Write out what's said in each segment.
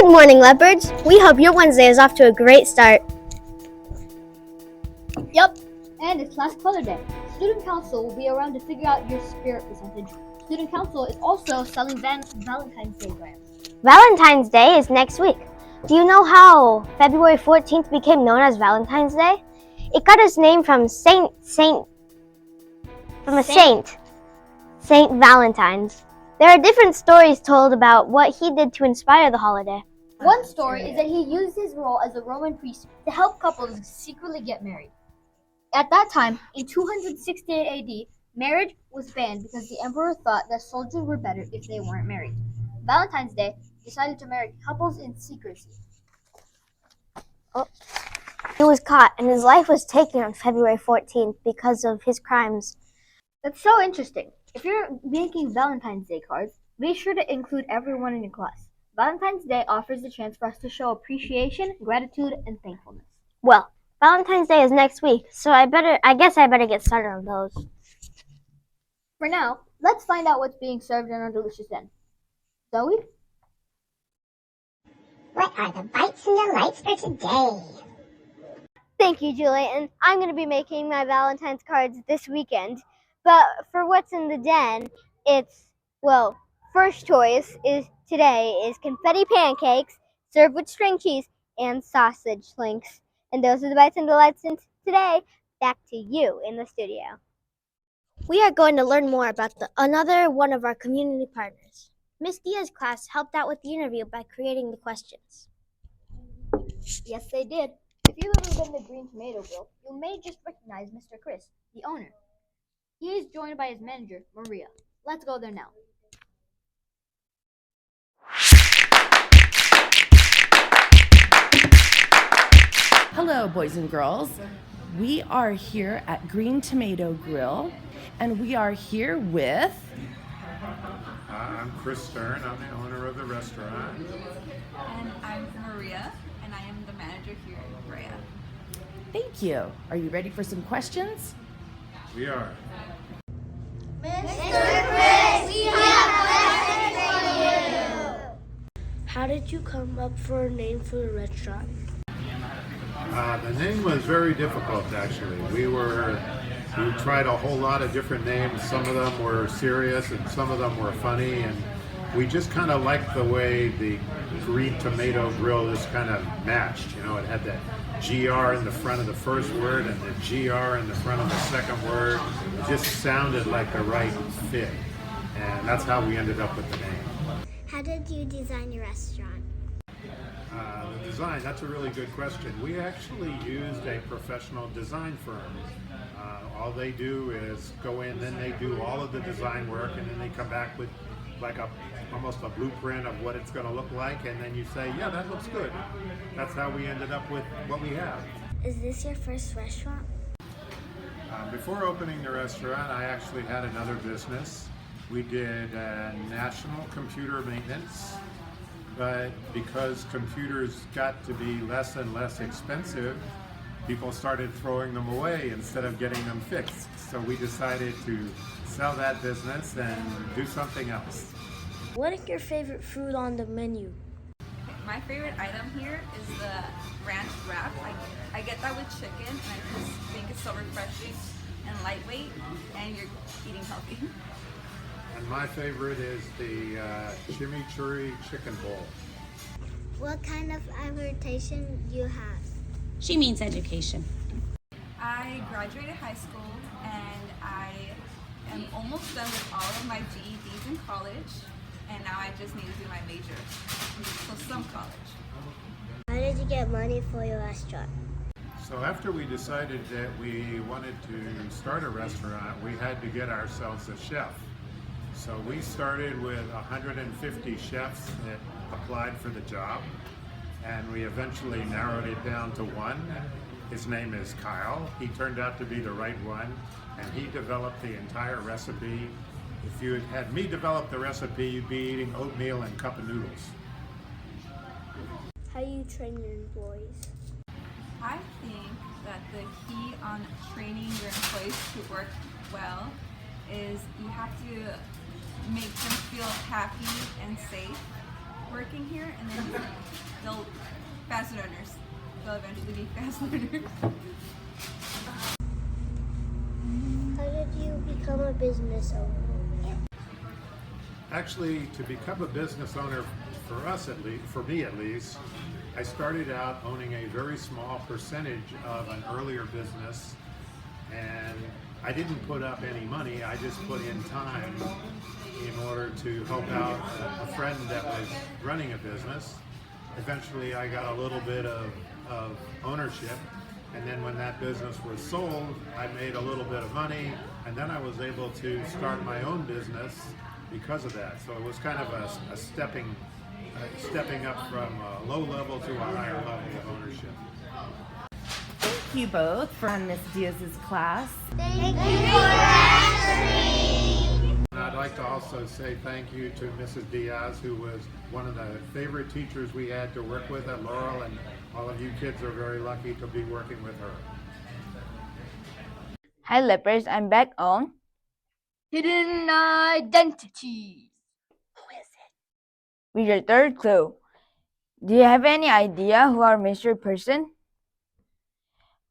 Good morning, leopards. We hope your Wednesday is off to a great start. Yep, and it's last color day. Student council will be around to figure out your spirit percentage. Student council is also selling Valentine's Day grants. Valentine's Day is next week. Do you know how February 14th became known as Valentine's Day? It got its name from Saint Valentine's. There are different stories told about what he did to inspire the holiday. One story is that he used his role as a Roman priest to help couples secretly get married. At that time, in 268 AD, marriage was banned because the emperor thought that soldiers were better if they weren't married. Valentine's Day decided to marry couples in secrecy. He was caught and his life was taken on February 14th because of his crimes. That's so interesting. If you're making Valentine's Day cards, be sure to include everyone in your class. Valentine's Day offers the chance for us to show appreciation, gratitude, and thankfulness. Well, Valentine's Day is next week, so I guess I better get started on those. For now, let's find out what's being served in our delicious den. Zoe? What are the bites and delights for today? Thank you, Julian. I'm going to be making my Valentine's cards this weekend. But for what's in the den, first choice today is confetti pancakes served with string cheese and sausage links. And those are the bites and delights today. Back to you in the studio. We are going to learn more about another one of our community partners. Miss Diaz's class helped out with the interview by creating the questions. Yes, they did. If you've ever been to Green Tomato Grill, you may just recognize Mr. Chris, the owner. He is joined by his manager, Maria. Let's go there now. Hello, boys and girls. We are here at Green Tomato Grill, and we are here with... I'm Chris Stern. I'm the owner of the restaurant. And I'm Maria, and I am the manager here in Brea. Thank you. Are you ready for some questions? We are. How did you come up for a name for the restaurant? The name was very difficult, actually. We tried a whole lot of different names. Some of them were serious and some of them were funny, and we just kind of liked the way the Green Tomato Grill just kind of matched. You know, it had that GR in the front of the first word and the GR in the front of the second word. It just sounded like the right fit, and that's how we ended up with the name. How did you design your restaurant? The design, that's a really good question. We actually used a professional design firm. All they do is go in, then they do all of the design work, and then they come back with like almost a blueprint of what it's going to look like, and then you say, yeah, that looks good. That's how we ended up with what we have. Is this your first restaurant? Before opening the restaurant, I actually had another business. We did national computer maintenance, but because computers got to be less and less expensive, people started throwing them away instead of getting them fixed. So we decided to sell that business and do something else. What is your favorite food on the menu? My favorite item here is the ranch wrap. I get that with chicken, and I just think it's so refreshing and lightweight, and you're eating healthy. And my favorite is the chimichurri chicken bowl. What kind of advertising do you have? She means education. I graduated high school, and I am almost done with all of my GEDs in college, and now I just need to do my major, so some college. How did you get money for your restaurant? So after we decided that we wanted to start a restaurant, we had to get ourselves a chef. So we started with 150 chefs that applied for the job, and we eventually narrowed it down to one. His name is Kyle. He turned out to be the right one, and he developed the entire recipe. If you had me develop the recipe, you'd be eating oatmeal and cup of noodles. How do you train your employees? I think that the key on training your employees to work well is you have to make them feel happy and safe, working here, and then they'll fast learners. They'll eventually be fast learners. How did you become a business owner? Actually, to become a business owner, for us at least, for me at least, I started out owning a very small percentage of an earlier business, and I didn't put up any money. I just put in time in order to help out a friend that was running a business. Eventually, I got a little bit of ownership, and then when that business was sold, I made a little bit of money, and then I was able to start my own business because of that. So it was kind of a stepping up from a low level to a higher level of ownership. Thank you both for Miss Diaz's class. Thank you for answering. And I'd like to also say thank you to Mrs. Diaz, who was one of the favorite teachers we had to work with at Laurel, and all of you kids are very lucky to be working with her. Hi Lepers, I'm back on Hidden identities. with your third clue. Do you have any idea who our mystery person?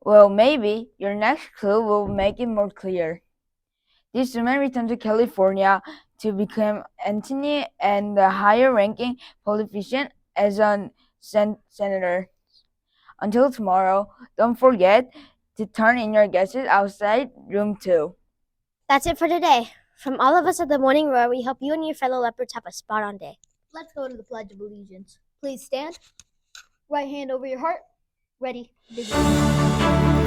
Well, maybe your next clue will make it more clear. This woman returned to California to become Anthony and the higher-ranking politician as a senator. Until tomorrow, don't forget to turn in your guesses outside room 2. That's it for today. From all of us at the Morning Roar, we hope you and your fellow leopards have a spot-on day. Let's go to the Pledge of Allegiance. Please stand. Right hand over your heart. Ready. Begin.